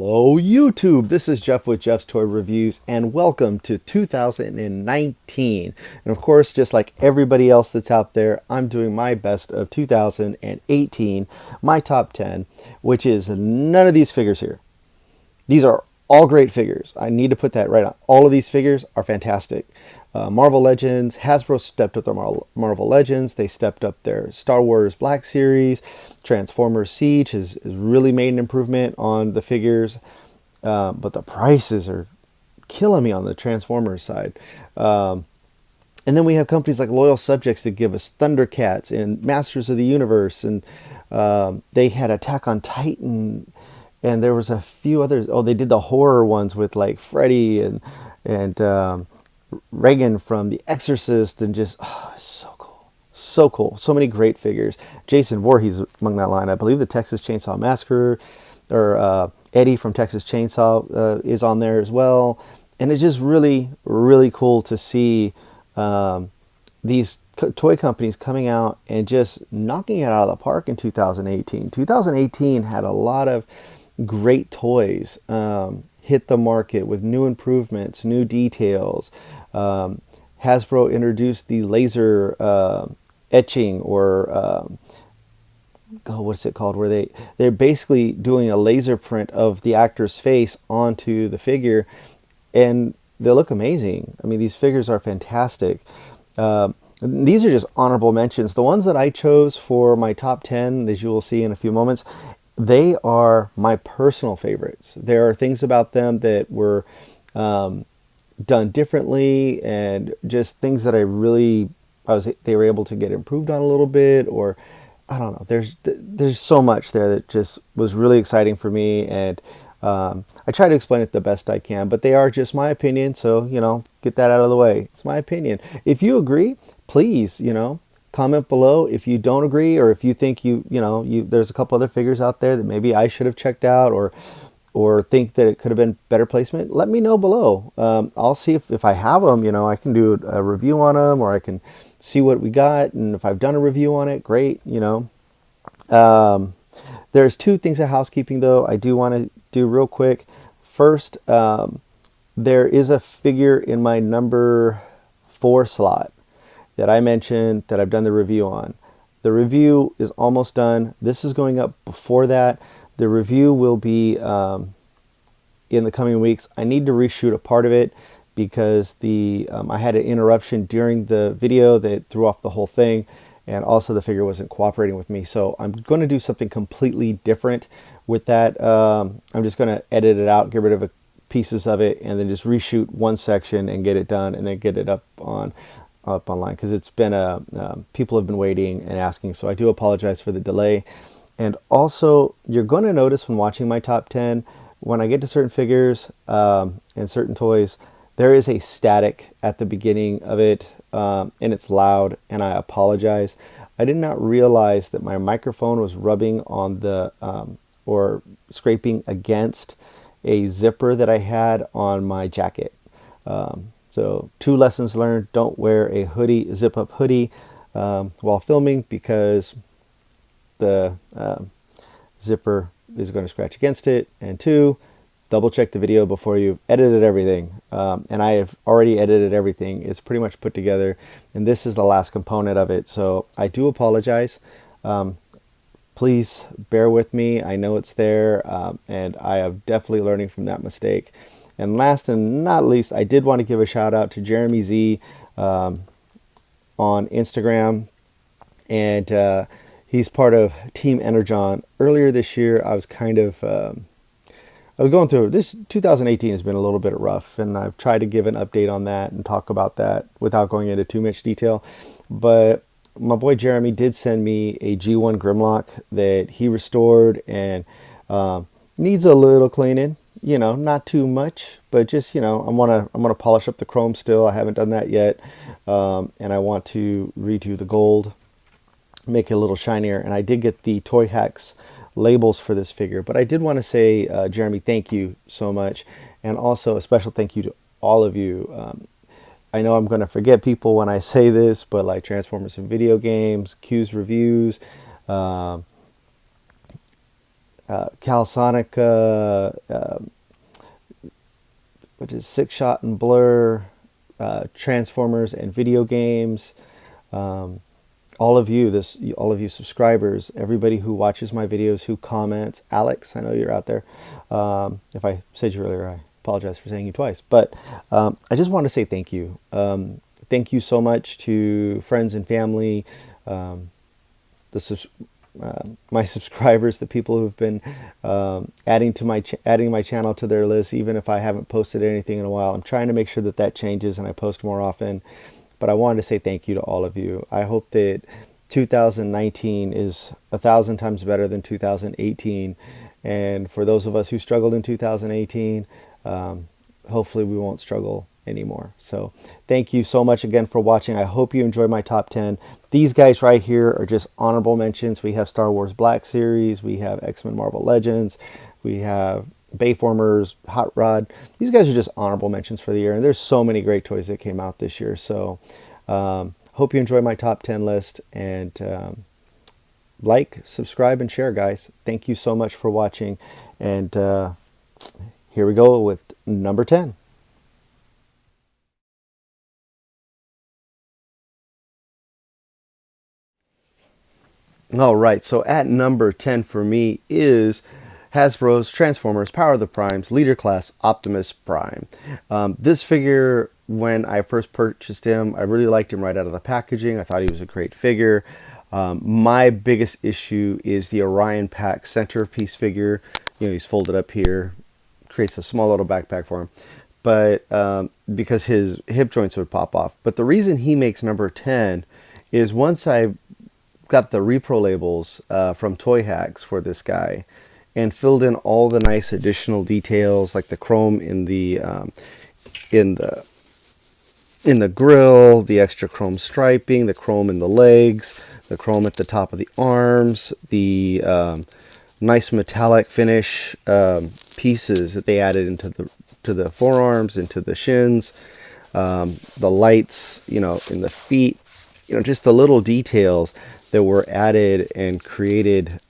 Hello YouTube, this is Jeff with Jeff's Toy Reviews and welcome to 2019. And of course, just like everybody else that's out there, I'm doing my best of 2018, my top 10, which is none of these figures here. These are all great figures. I need to put that right on. All of these figures are fantastic. Marvel Legends, Hasbro stepped up their Marvel Legends. They stepped up their Star Wars Black Series. Transformers Siege has really made an improvement on the figures. But the prices are killing me on the Transformers side. And then we have companies like Loyal Subjects that give us Thundercats and Masters of the Universe. And they had Attack on Titan. And there was a few others. Oh, they did the horror ones with like Freddy and Reagan from The Exorcist, and just so cool, so cool. So many great figures. Jason Voorhees among that line. I believe the Texas Chainsaw Massacre, or Eddie from Texas Chainsaw is on there as well. And it's just really, really cool to see these toy companies coming out and just knocking it out of the park in 2018. 2018 had a lot of great toys hit the market with new improvements, new details. Hasbro introduced the laser etching, or what's it called, where they're basically doing a laser print of the actor's face onto the figure, and they look amazing. I mean, these figures are fantastic. These are just honorable mentions. The ones that I chose for my top 10, as you will see in a few moments, they are my personal favorites. There are things about them that were done differently, and just things that they were able to get improved on a little bit, or I don't know. There's so much there that just was really exciting for me, and I try to explain it the best I can, but they are just my opinion. So, get that out of the way. It's my opinion. If you agree, please, comment below. If you don't agree, or if you think there's a couple other figures out there that maybe I should have checked out, or think that it could have been better placement, let me know below. I'll see if I have them, I can do a review on them, or I can see what we got. And if I've done a review on it, great. There's two things of housekeeping though I do want to do real quick. First, there is a figure in my NumberFour slot that I mentioned that I've done the review on. The review is almost done. This is going up before that. The review will be in the coming weeks. I need to reshoot a part of it because I had an interruption during the video that threw off the whole thing, and also the figure wasn't cooperating with me. So I'm going to do something completely different with that. I'm just going to edit it out, get rid of pieces of it, and then just reshoot one section and get it done, and then get it up online, because it's been people have been waiting and asking, so I do apologize for the delay. And also, you're going to notice when watching my top 10, when I get to certain figures and certain toys, there is a static at the beginning of it, and it's loud, and I apologize. I did not realize that my microphone was rubbing on or scraping against a zipper that I had on my jacket. So 2 lessons learned: don't wear a hoodie, zip-up hoodie while filming, because the zipper is going to scratch against it. And 2, double check the video before you've edited everything. And I have already edited everything. It's pretty much put together, and this is the last component of it. So I do apologize. Please bear with me. I know it's there, and I am definitely learning from that mistake. And last and not least, I did want to give a shout out to Jeremy Z on Instagram, and he's part of Team Energon. Earlier this year, I was kind of I was going through this. 2018 has been a little bit rough, and I've tried to give an update on that and talk about that without going into too much detail. But my boy Jeremy did send me a G1 Grimlock that he restored, and needs a little cleaning. Not too much, but just, I'm gonna polish up the chrome still. I haven't done that yet. And I want to redo the gold, make it a little shinier. And I did get the Toy Hacks labels for this figure. But I did want to say, Jeremy, thank you so much. And also a special thank you to all of you. I know I'm going to forget people when I say this, but like Transformers and Video Games, Q's Reviews, Kalsonika, which is Six Shot and Blur, Transformers and video games. All of you, all of you subscribers, everybody who watches my videos, who comments. Alex, I know you're out there. If I said you earlier, I apologize for saying you twice. But I just want to say thank you. Thank you so much to friends and family, my subscribers, the people who've been adding my channel to their list, even if I haven't posted anything in a while. I'm trying to make sure that that changes and I post more often. But I wanted to say thank you to all of you. I hope that 2019 is 1,000 times better than 2018. And for those of us who struggled in 2018, hopefully we won't struggle anymore. So thank you so much again for watching. I hope you enjoyed my top 10. These guys right here are just honorable mentions. We have Star Wars Black Series. We have X-Men Marvel Legends. We have Bayformers, Hot Rod. These guys are just honorable mentions for the year. And there's so many great toys that came out this year. So hope you enjoy my top 10 list. And like, subscribe, and share, guys. Thank you so much for watching. And here we go with number 10. All right, so at number 10 for me is Hasbro's Transformers Power of the Primes Leader Class Optimus Prime. This figure, when I first purchased him, I really liked him right out of the packaging. I thought he was a great figure. My biggest issue is the Orion Pack centerpiece figure. You know, he's folded up here, creates a small little backpack for him, but because his hip joints would pop off. But the reason he makes number 10 is once I got the repro labels from Toy Hacks for this guy and filled in all the nice additional details, like the chrome in the grill, the extra chrome striping, the chrome in the legs, the chrome at the top of the arms, the nice metallic finish pieces that they added into the forearms, into the shins, the lights, you know, in the feet, you know, just the little details that were added and created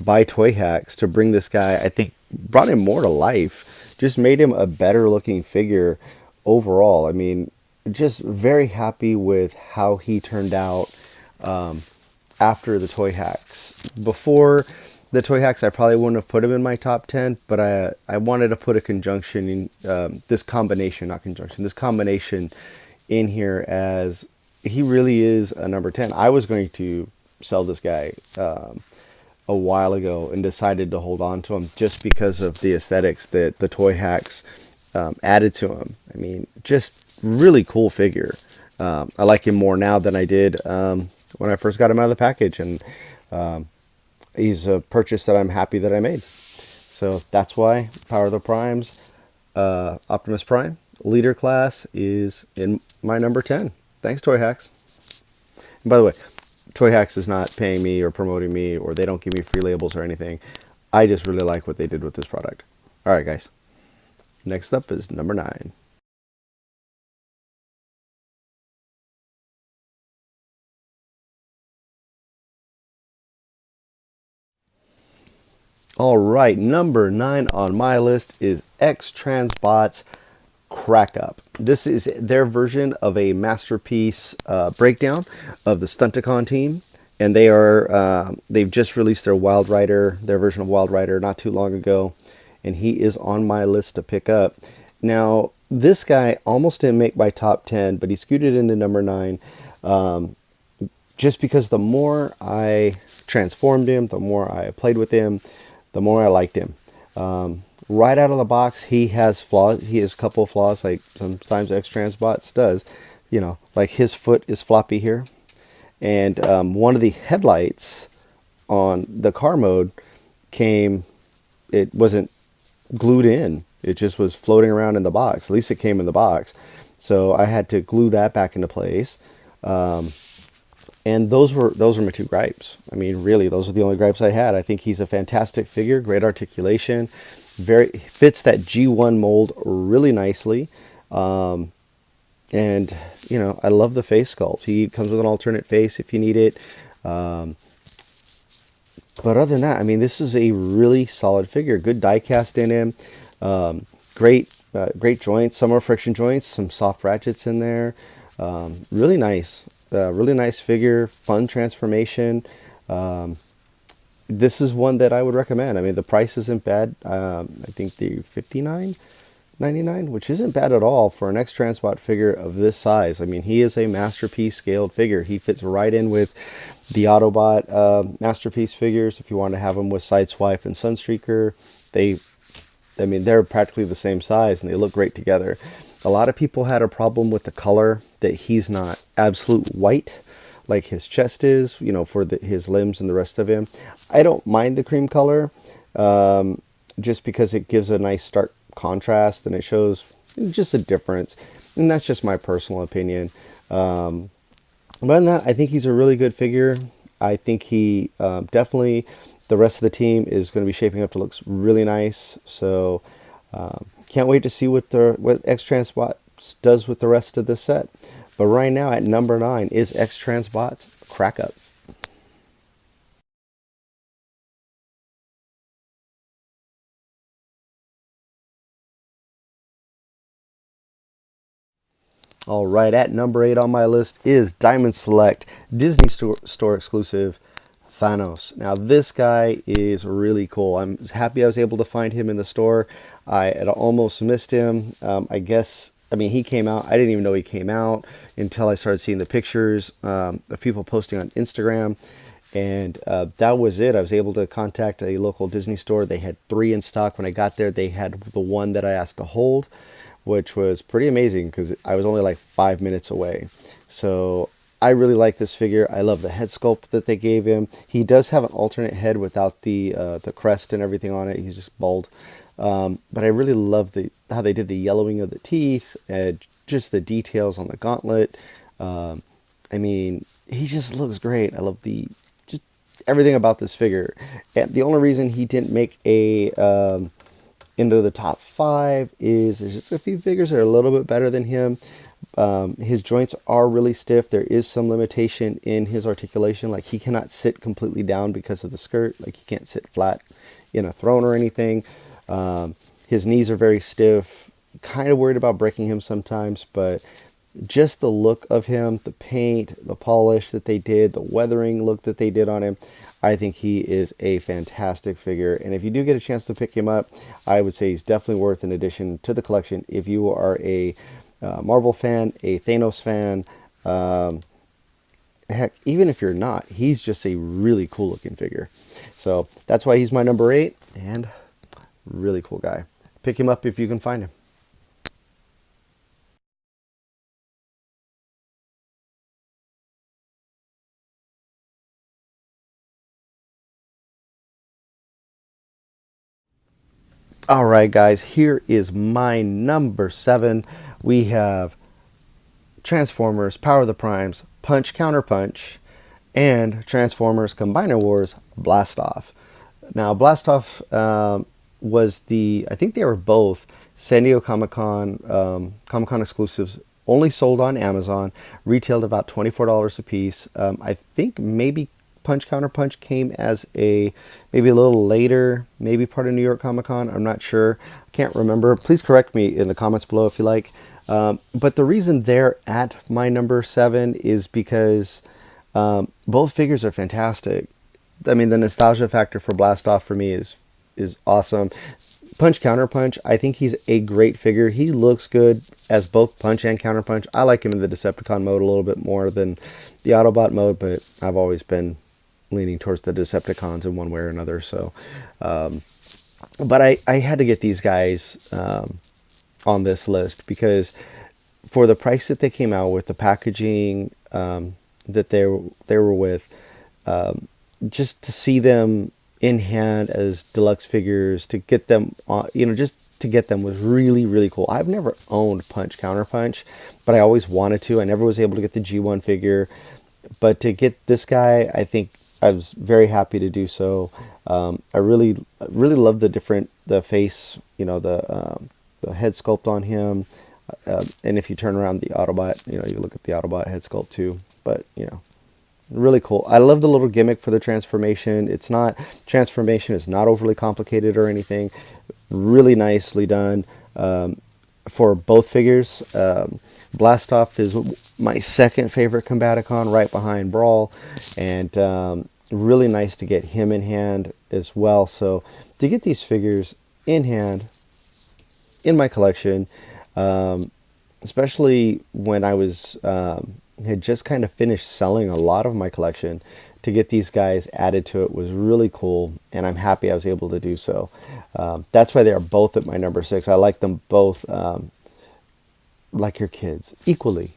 by Toy Hacks to bring this guy, I think, brought him more to life, just made him a better looking figure overall. I mean, just very happy with how he turned out after the Toy Hacks. Before the Toy Hacks, I probably wouldn't have put him in my top 10, but I wanted to put a conjunction in this combination in here, as he really is a number 10. I was going to sell this guy a while ago and decided to hold on to him just because of the aesthetics that the Toy Hacks added to him. I mean, just really cool figure. I like him more now than I did when I first got him out of the package, and he's a purchase that I'm happy that I made. So that's why Power of the Primes, Optimus Prime, Leader Class is in my number 10. Thanks, Toy Hacks. And by the way, Toy Hacks is not paying me or promoting me, or they don't give me free labels or anything. I just really like what they did with this product. All right, guys. Next up is number 9. All right, number 9 on my list is X-Transbots Crack Up. This is their version of a masterpiece breakdown of the Stunticon team, and they've just released their version of Wild Rider not too long ago, and he is on my list to pick up. Now, this guy almost didn't make my top 10, but he scooted into number 9, just because the more I transformed him, the more I played with him, the more I liked him. Right out of the box, he has flaws. He has a couple of flaws, like sometimes X-Transbots does. You know, like his foot is floppy here. And one of the headlights on the car mode it wasn't glued in. It just was floating around in the box. At least it came in the box. So I had to glue that back into place. And those were my 2 gripes. I mean, really, those are the only gripes I had. I think he's a fantastic figure, great articulation, fits that G1 mold really nicely. And, you know, I love the face sculpt. He comes with an alternate face if you need it. But other than that, I mean, this is a really solid figure. Good die cast in him. Great joints. Some are friction joints. Some soft ratchets in there. Really nice. Really nice figure. Fun transformation. This is one that I would recommend. I mean, the price isn't bad. I think the $59.99, which isn't bad at all for an X-Transbot figure of this size. I mean, he is a masterpiece scaled figure. He fits right in with the Autobot masterpiece figures. If you want to have them with Sideswipe and Sunstreaker, I mean, they're practically the same size and they look great together. A lot of people had a problem with the color, that he's not absolute white like his chest is, you know, for his limbs and the rest of him. I don't mind the cream color, just because it gives a nice stark contrast and it shows just a difference. And that's just my personal opinion. But other than that, I think he's a really good figure. I think he definitely, the rest of the team is going to be shaping up to look really nice. So can't wait to see what X-Transbot does with the rest of this set. But right now at number 9 is X-Transbot's Crack Up. All right, at number 8 on my list is Diamond Select Disney Store exclusive Thanos. Now this guy is really cool. I'm happy I was able to find him in the store. I had almost missed him. I mean, he came out. I didn't even know he came out until I started seeing the pictures of people posting on Instagram. And that was it. I was able to contact a local Disney store. They had 3 in stock. When I got there, they had the one that I asked to hold, which was pretty amazing because I was only like 5 minutes away. So I really like this figure. I love the head sculpt that they gave him. He does have an alternate head without the crest and everything on it. He's just bald. But I really love how they did the yellowing of the teeth and just the details on the gauntlet. I mean, he just looks great. I love just everything about this figure. And the only reason he didn't make a into the top 5 is there's just a few figures that are a little bit better than him. His joints are really stiff. There is some limitation in his articulation. Like, he cannot sit completely down because of the skirt. Like, he can't sit flat in a throne or anything. His knees are very stiff. Kind of worried about breaking him sometimes, but just the look of him, the paint, the polish that they did, the weathering look that they did on him, I think he is a fantastic figure. And if you do get a chance to pick him up, I would say he's definitely worth an addition to the collection. If you are a Marvel fan, a Thanos fan, heck, even if you're not, he's just a really cool looking figure. So that's why he's my number 8, and really cool guy. Pick him up if you can find him. All right, guys, here is my number 7. We have Transformers Power of the Primes Punch Counter Punch and Transformers Combiner Wars Blast Off. Now, Blast Off was I think they were both San Diego Comic-Con exclusives, only sold on Amazon, retailed about $24 a piece. I think maybe Punch Counter Punch came as maybe a little later, maybe part of New York Comic Con. I'm not sure. I can't remember. Please correct me in the comments below if you like. But the reason they're at my number 7 is because both figures are fantastic. I mean, the nostalgia factor for Blast Off for me is awesome. Punch Counter Punch, I think he's a great figure. He looks good as both Punch and Counter Punch. I like him in the Decepticon mode a little bit more than the Autobot mode, but I've always been leaning towards the Decepticons in one way or another. So, but I had to get these guys on this list because for the price that they came out with, the packaging that they were with, just to see them in hand as deluxe figures, to get them on, just to get them was really, really cool. I've never owned Punch Counter Punch, but I always wanted to. I never was able to get the G1 figure, but to get this guy, I think I was very happy to do so. I really love the face, the head sculpt on him. And if you turn around the Autobot, you look at the Autobot head sculpt too. But, Really cool. I love the little gimmick for the transformation. Transformation is not overly complicated or anything. Really nicely done for both figures. Blastoff is my second favorite Combaticon, right behind Brawl, and really nice to get him in hand as well. So to get these figures in hand in my collection, especially when I was had just kind of finished selling a lot of my collection, to get these guys added to it was really cool, and I'm happy I was able to do so. That's why they are both at my number 6. I like them both like your kids equally.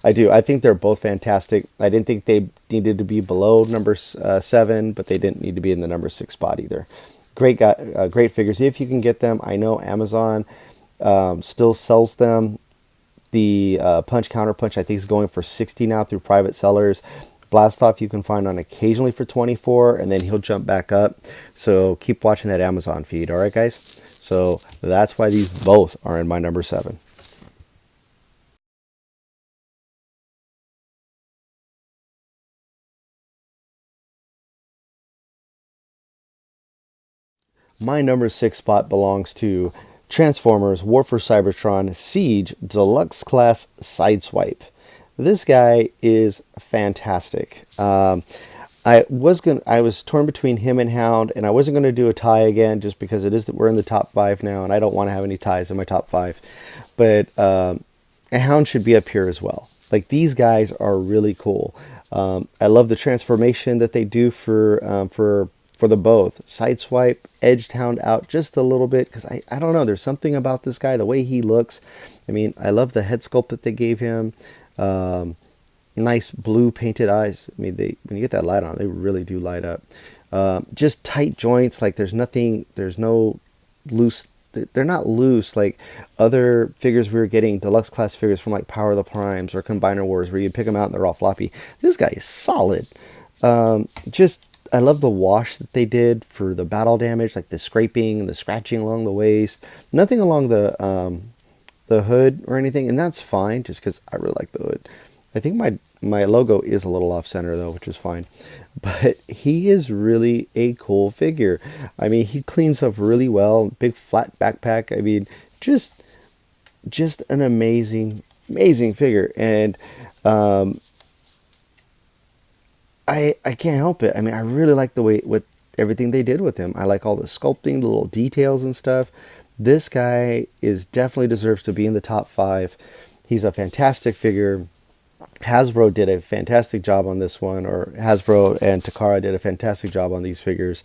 I do. I think they're both fantastic. I didn't think they needed to be below number 7, but they didn't need to be in the number 6 spot either. Great figures if you can get them. I know Amazon still sells them. The Punch Counter Punch, I think, is going for 60 now through private sellers. Blastoff you can find on occasionally for 24, and then he'll jump back up. So keep watching that Amazon feed. All right, guys? So that's why these both are in my number 7. My number 6 spot belongs to Transformers War for Cybertron Siege Deluxe Class Sideswipe. This guy is fantastic. I was torn between him and Hound, and I wasn't going to do a tie again just because we're in the top 5 now, and I don't want to have any ties in my top 5. But a Hound should be up here as well. Like, these guys are really cool. I love the transformation that they do for the both. Sideswipe, edged Hound out just a little bit, because I don't know, there's something about this guy, the way he looks. I mean, I love the head sculpt that they gave him. Nice blue painted eyes. I mean, when you get that light on, they really do light up. Just tight joints, like there's no loose, they're not loose like other figures we were getting, deluxe class figures from like Power of the Primes or Combiner Wars, where you pick them out and they're all floppy. This guy is solid. I love the wash that they did for the battle damage, like the scraping and the scratching along the waist. Nothing along the hood or anything, and that's fine, just because I really like the hood. I think my logo is a little off center though, which is fine. But he is really a cool figure. I mean, he cleans up really well. Big flat backpack. I mean, just an amazing figure. And I can't help it. I mean, I really like the way with everything they did with him. I like all the sculpting, the little details and stuff. This guy definitely deserves to be in the top 5. He's a fantastic figure. Hasbro did a fantastic job on this one, or Hasbro and Takara did a fantastic job on these figures.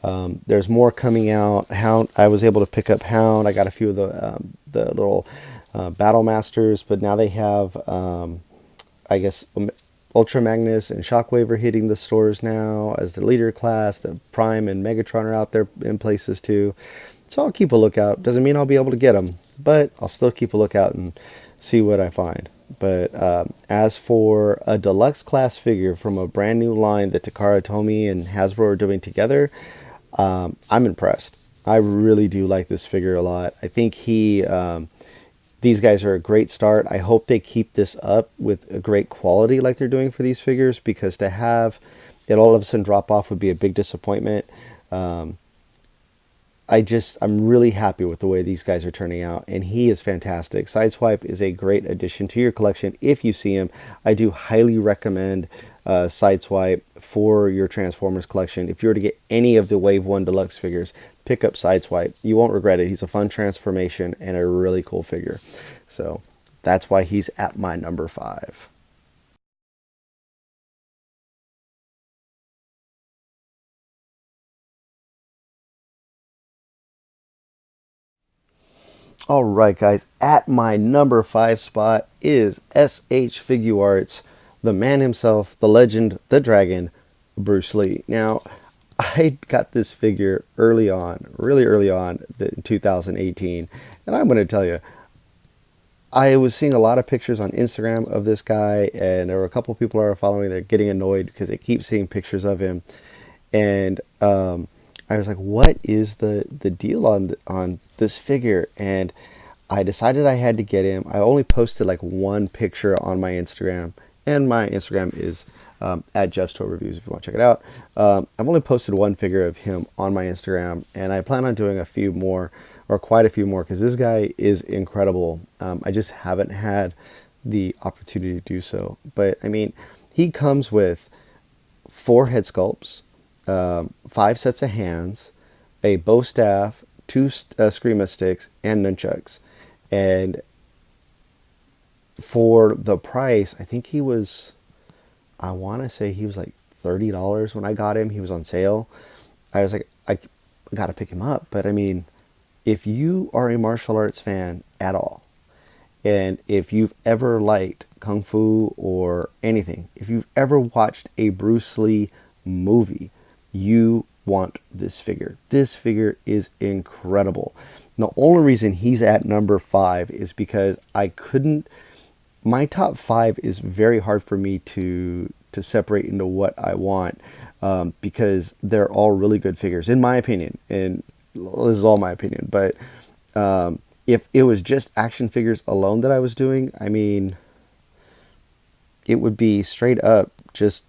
There's more coming out. Hound, I was able to pick up Hound. I got a few of the little Battle Masters, but now they have, I guess, Ultra Magnus and Shockwave are hitting the stores now as the leader class. The Prime and Megatron are out there in places too. So I'll keep a lookout. Doesn't mean I'll be able to get them, but I'll still keep a lookout and see what I find. But as for a deluxe class figure from a brand new line that Takara Tomy and Hasbro are doing together, I'm impressed. I really do like this figure a lot. I think these guys are a great start. I hope they keep this up with a great quality like they're doing for these figures, because to have it all of a sudden drop off would be a big disappointment. I'm really happy with the way these guys are turning out, and he is fantastic. Sideswipe is a great addition to your collection if you see him. I do highly recommend Sideswipe for your Transformers collection. If you were to get any of the Wave 1 Deluxe figures, pick up Sideswipe. You won't regret it. He's a fun transformation and a really cool figure. So that's why he's at my number 5. All right, guys, at my number 5 spot is SH Figuarts, the man himself, the legend, the dragon, Bruce Lee. Now, I got this figure early on, really early on in 2018, and I'm going to tell you, I was seeing a lot of pictures on Instagram of this guy, and there were a couple people who are following me. They're getting annoyed because they keep seeing pictures of him, and I was like, what is the deal on this figure? And I decided I had to get him. I only posted like one picture on my Instagram, And my Instagram is at Jeff's Toy Reviews if you want to check it out. I've only posted one figure of him on my Instagram, and I plan on doing a few more, or quite a few more, because this guy is incredible. I just haven't had the opportunity to do so. But I mean, he comes with 4 head sculpts, 5 sets of hands, a bow staff, 2 Screama sticks, and nunchucks. And for the price, I think he was, I want to say he was like $30 when I got him. He was on sale. I was like, I got to pick him up. But I mean, if you are a martial arts fan at all, and if you've ever liked Kung Fu or anything, if you've ever watched a Bruce Lee movie, you want this figure. This figure is incredible. The only reason he's at number 5 is because my top 5 is very hard for me to separate into what I want, because they're all really good figures, in my opinion. And this is all my opinion, but if it was just action figures alone that I was doing, I mean, it would be straight up just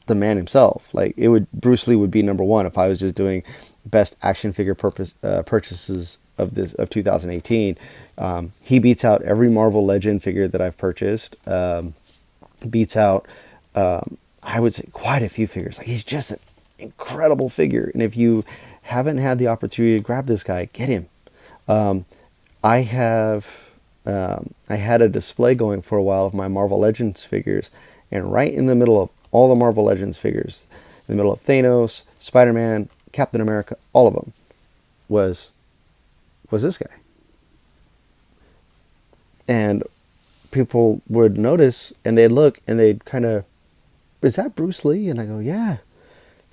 the man himself. Like, Bruce Lee would be number 1 if I was just doing best action figure purchases of 2018. He beats out every Marvel Legend figure that I've purchased. Beats out, I would say, quite a few figures. Like, he's just an incredible figure. And if you haven't had the opportunity to grab this guy, get him. I had a display going for a while of my Marvel Legends figures, and right in the middle of all the Marvel Legends figures, in the middle of Thanos, Spider-Man, Captain America, all of them, was this guy. And people would notice, and they'd look, and they'd kind of, is that Bruce Lee? And I go, yeah,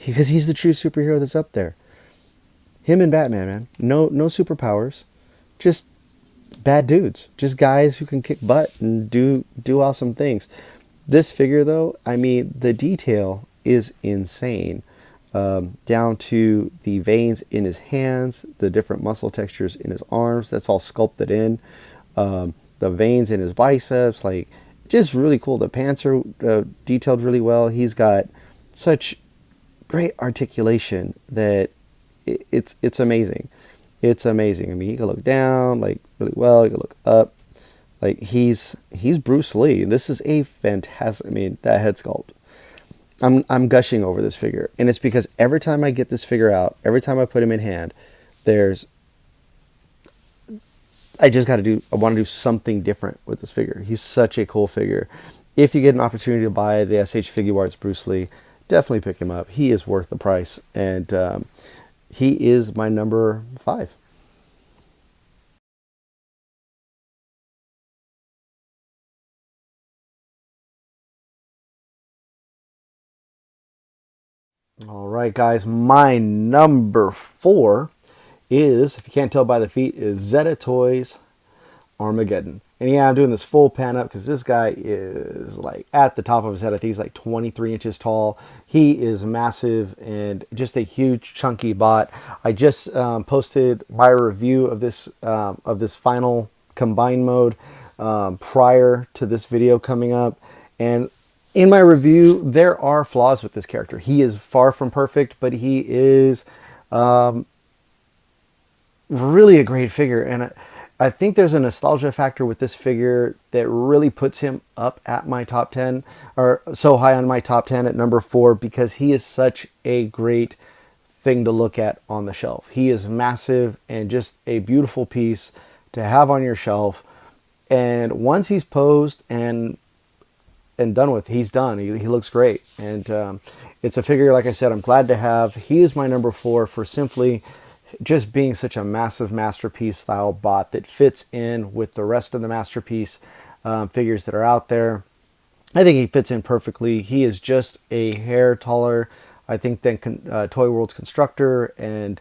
because he's the true superhero that's up there. Him and Batman, man. No superpowers, just bad dudes, just guys who can kick butt and do awesome things. This figure, though, I mean, the detail is insane. Down to the veins in his hands, the different muscle textures in his arms, that's all sculpted in. The veins in his biceps, like, just really cool. The pants are detailed really well. He's got such great articulation that it's amazing. It's amazing. I mean, he can look down like really well. He can look up. Like, he's Bruce Lee. This is a fantastic. I mean, that head sculpt. I'm gushing over this figure, and it's because every time I get this figure out, every time I put him in hand, I want to do something different with this figure. He's such a cool figure. If you get an opportunity to buy the SH Figuarts Bruce Lee, definitely pick him up. He is worth the price, and he is my number 5. All right, guys, my number 4 is, if you can't tell by the feet, is Zeta Toys Armageddon. And yeah, I'm doing this full pan up because this guy is like at the top of his head. I think he's like 23 inches tall. He is massive and just a huge chunky bot. I just posted my review of this final combined mode prior to this video coming up. And in my review, there are flaws with this character. He is far from perfect, but he is really a great figure. And I think there's a nostalgia factor with this figure that really puts him up at my top 10, or so high on my top 10 at number 4, because he is such a great thing to look at on the shelf. He is massive and just a beautiful piece to have on your shelf. And once he's posed and done with, he's done. He looks great. And it's a figure, like I said, I'm glad to have. He is my number 4 for simply just being such a massive masterpiece style bot that fits in with the rest of the masterpiece figures that are out there. I think he fits in perfectly. He is just a hair taller, I think, than Toy World's Constructor. And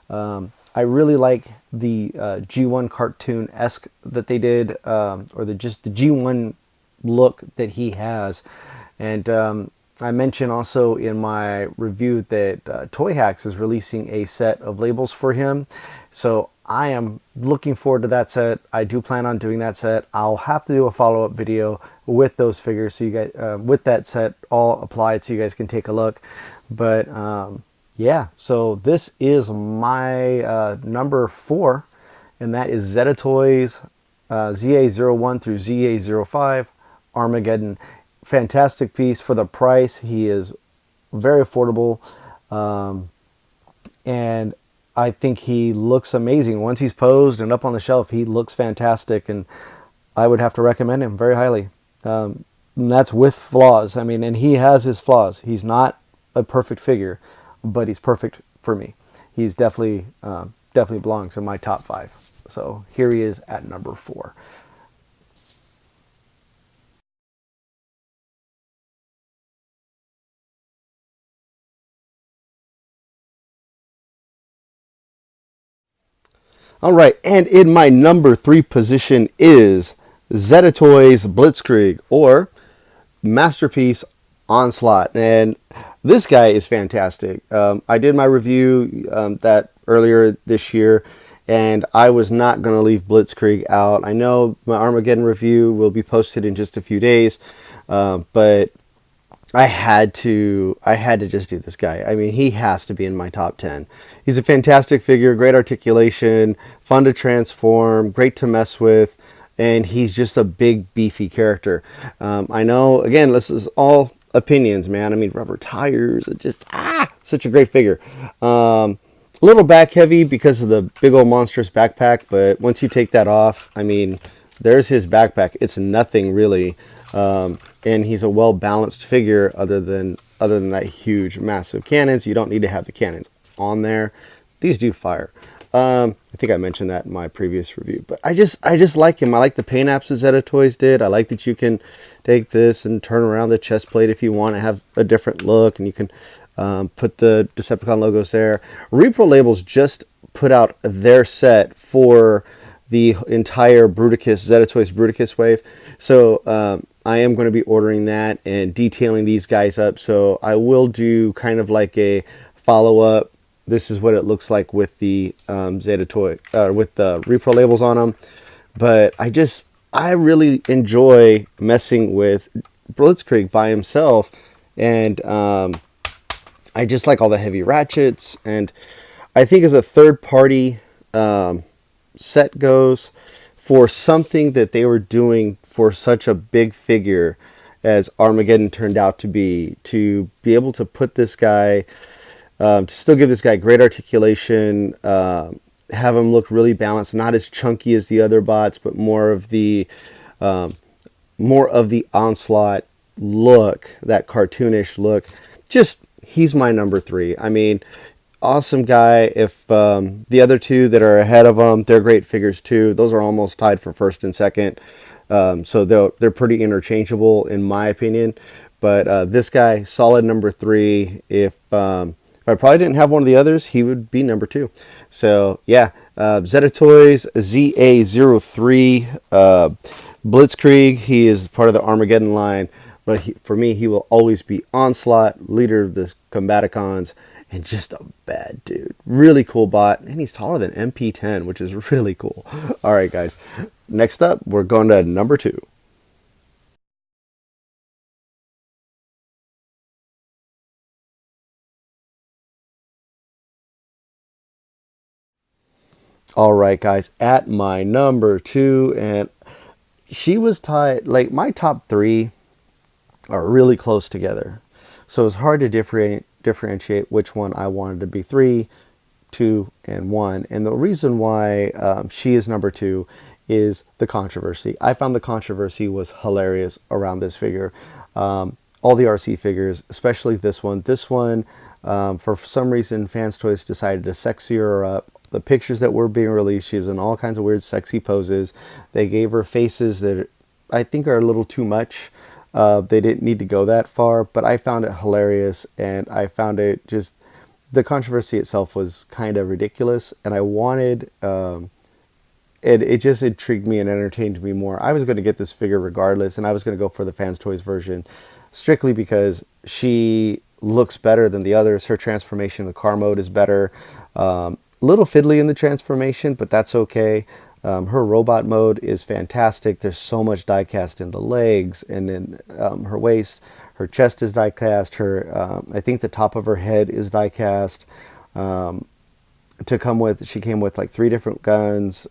I really like the G1 cartoon-esque that they did, or the G1 look that he has. And I mentioned also in my review that Toy Hacks is releasing a set of labels for him. So I am looking forward to that set. I do plan on doing that set. I'll have to do a follow-up video with those figures, so you guys, with that set all applied, so you guys can take a look. But yeah, so this is my number 4, and that is Zeta Toys ZA01 through ZA05 Armageddon. Fantastic piece for the price. He is very affordable, and I think he looks amazing. Once he's posed and up on the shelf, he looks fantastic, and I would have to recommend him very highly. And that's with flaws. I mean, and he has his flaws. He's not a perfect figure, but he's perfect for me. He's definitely definitely belongs in my top 5. So here he is at number 4. All right, and in my number 3 position is Zeta Toys Blitzkrieg, or Masterpiece Onslaught. And this guy is fantastic. I did my review that earlier this year, and I was not going to leave Blitzkrieg out. I know my Armageddon review will be posted in just a few days, but I had to just do this guy. I mean, he has to be in my top 10. He's a fantastic figure, great articulation, fun to transform, great to mess with, and he's just a big, beefy character. I know, again, this is all opinions, man. I mean, rubber tires, just, such a great figure. A little back heavy because of the big old monstrous backpack, but once you take that off, I mean, there's his backpack. It's nothing really. And he's a well-balanced figure other than that huge, massive cannons. You don't need to have the cannons on there. These do fire. I think I mentioned that in my previous review, but I just like him. I like the paint apps that Zeta Toys did. I like that you can take this and turn around the chest plate if you want to have a different look, and you can put the Decepticon logos there. Repro Labels just put out their set for the entire Bruticus, Zeta Toys Bruticus wave. So I am going to be ordering that and detailing these guys up. So I will do kind of like a follow-up. This is what it looks like with the Zeta Toy, with the Repro labels on them. But I really enjoy messing with Blitzkrieg by himself. And I just like all the heavy ratchets. And I think as a third-party set goes, for something that they were doing for such a big figure as Armageddon turned out to be able to put this guy, to still give this guy great articulation, have him look really balanced, not as chunky as the other bots, but more of the Onslaught look, that cartoonish look. Just, he's my number 3. I mean, awesome guy. If the other two that are ahead of him, they're great figures too. Those are almost tied for first and second. So they're pretty interchangeable in my opinion. But this guy, solid number 3. If I probably didn't have one of the others, he would be number 2. So yeah, Zeta Toys ZA03 Blitzkrieg. He is part of the Armageddon line, but for me, he will always be Onslaught, leader of the Combaticons, and just a bad dude. Really cool bot, and he's taller than MP10, which is really cool. All right, guys. Next up, we're going to number 2. All right, guys. At my number 2, and she was tied. Like, my top 3 are really close together, so it's hard to differentiate which one I wanted to be 3, 2, and 1. And the reason why she is number 2 is the controversy. I found the controversy was hilarious around this figure. All the RC figures, especially this one. This one, for some reason, Fans Toys decided to sexier her up. The pictures that were being released, she was in all kinds of weird, sexy poses. They gave her faces that I think are a little too much. They didn't need to go that far, but I found it hilarious, and I found it just, the controversy itself was kind of ridiculous, and I wanted, it just intrigued me and entertained me more. I was going to get this figure regardless, and I was going to go for the Fans Toys version, strictly because she looks better than the others. Her transformation in the car mode is better. A little fiddly in the transformation, but that's okay. Her robot mode is fantastic. There's so much die cast in the legs and in her waist. Her chest is die cast. I think the top of her head is die cast. She came with like 3 different guns.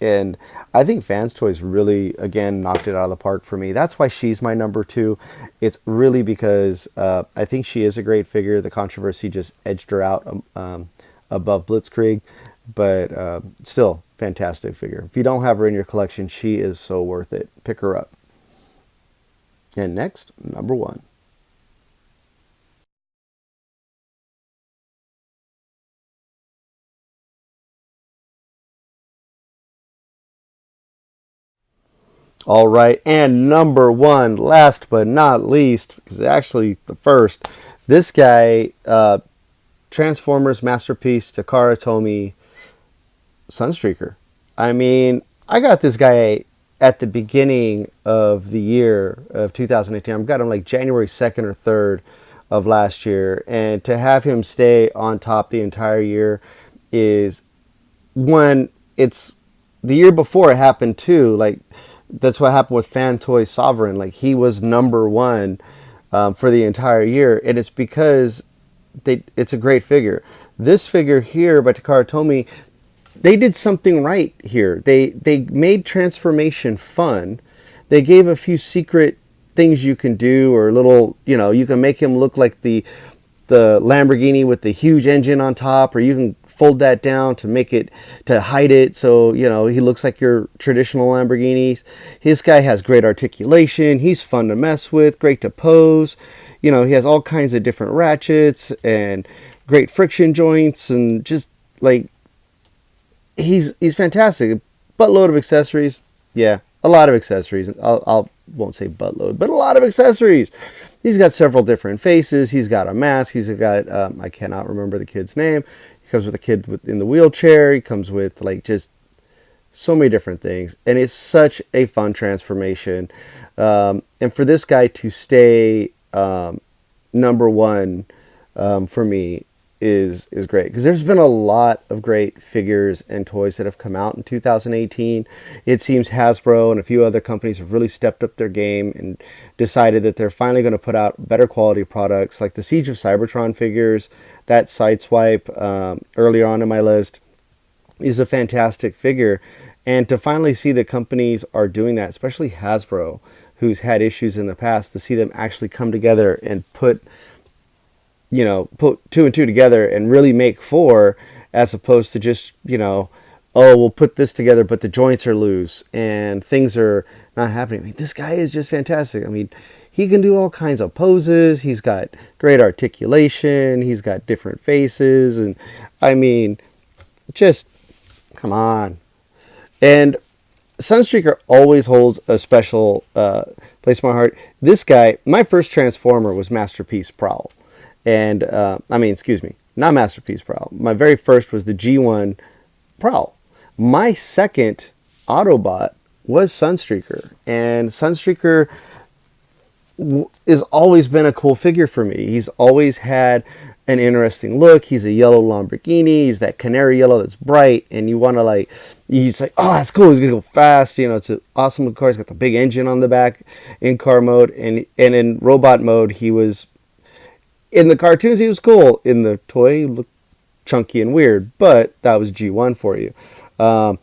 And I think Vans Toys really, again, knocked it out of the park for me. That's why she's my number 2. It's really because I think she is a great figure. The controversy just edged her out above Blitzkrieg. But still, fantastic figure. If you don't have her in your collection, she is so worth it. Pick her up. And next, number 1. All right, and number 1, last but not least, because actually the first, this guy, Transformers Masterpiece Takara Tomy Sunstreaker. I mean, I got this guy at the beginning of the year of 2018. I got him like January 2nd or 3rd of last year. And to have him stay on top the entire year is when it's the year before it happened too. Like, that's what happened with Fan Toy Sovereign. Like, he was number 1 for the entire year. And it's because it's a great figure. This figure here by Takara Tomy, they did something right here. They made transformation fun. They gave a few secret things you can do, or little, you can make him look like the Lamborghini with the huge engine on top, or you can fold that down to hide it so he looks like your traditional Lamborghinis. His guy has great articulation. He's fun to mess with, great to pose. He has all kinds of different ratchets and great friction joints, and just like he's fantastic. Buttload of accessories. Yeah, a lot of accessories. I'll won't say buttload, but a lot of accessories. He's got several different faces. He's got a mask. He's got I cannot remember the kid's name. He comes with a kid in the wheelchair. He comes with like just so many different things, and it's such a fun transformation. And for this guy to stay number 1 for me is great, because there's been a lot of great figures and toys that have come out in 2018. It seems Hasbro and a few other companies have really stepped up their game and decided that they're finally going to put out better quality products, like the Siege of Cybertron figures. That Sideswipe, earlier on in my list, is a fantastic figure. And to finally see that companies are doing that, especially Hasbro, who's had issues in the past, to see them actually come together and put 2 and 2 together and really make 4, as opposed to just, oh, we'll put this together, but the joints are loose and things are not happening. I mean, this guy is just fantastic. I mean, he can do all kinds of poses. He's got great articulation. He's got different faces. And I mean, just come on. And Sunstreaker always holds a special place in my heart. This guy, my first Transformer was Masterpiece Prowl. And, not Masterpiece Prowl. My very first was the G1 Prowl. My second Autobot was Sunstreaker. And Sunstreaker has always been a cool figure for me. He's always had an interesting look. He's a yellow Lamborghini. He's that canary yellow that's bright. And you want to he's like, oh, that's cool. He's going to go fast. It's an awesome car. He's got the big engine on the back in car mode. And in robot mode, he was... In the cartoons, he was cool. In the toy, he looked chunky and weird. But that was G1 for you.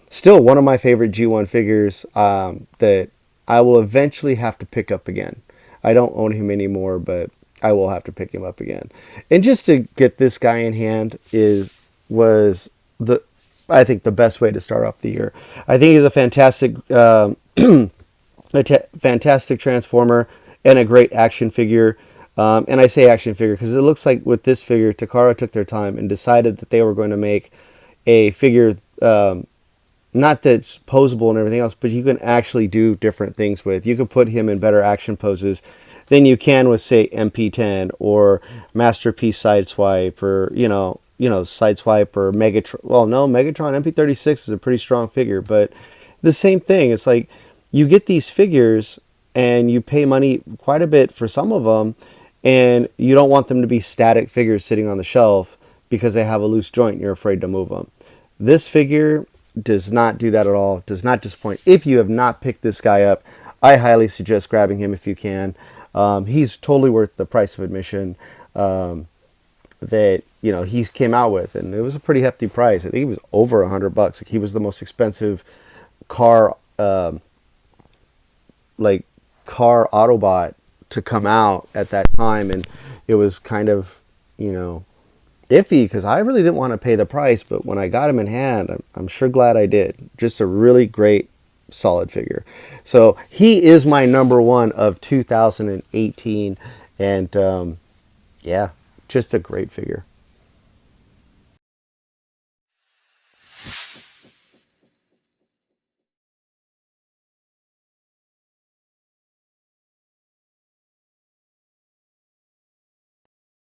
Still, one of my favorite G1 figures that I will eventually have to pick up again. I don't own him anymore, but I will have to pick him up again. And just to get this guy in hand was I think the best way to start off the year. I think he's a fantastic, fantastic Transformer and a great action figure. And I say action figure because it looks like with this figure, Takara took their time and decided that they were going to make a figure, not that's posable and everything else, but you can actually do different things with. You can put him in better action poses than you can with, say, MP10 or Masterpiece Sideswipe, or Sideswipe, or Megatron. Well, no, Megatron MP36 is a pretty strong figure, but the same thing. It's like you get these figures and you pay money quite a bit for some of them, and you don't want them to be static figures sitting on the shelf, because they have a loose joint and you're afraid to move them. This figure does not do that at all, does not disappoint. If you have not picked this guy up, I highly suggest grabbing him if you can. He's totally worth the price of admission that he came out with, and it was a pretty hefty price. I think he was over $100. Like, he was the most expensive car car Autobot to come out at that time, and it was kind of iffy because I really didn't want to pay the price, but when I got him in hand, I'm sure glad I did. Just a really great, solid figure. So he is my number one of 2018, and yeah, just a great figure.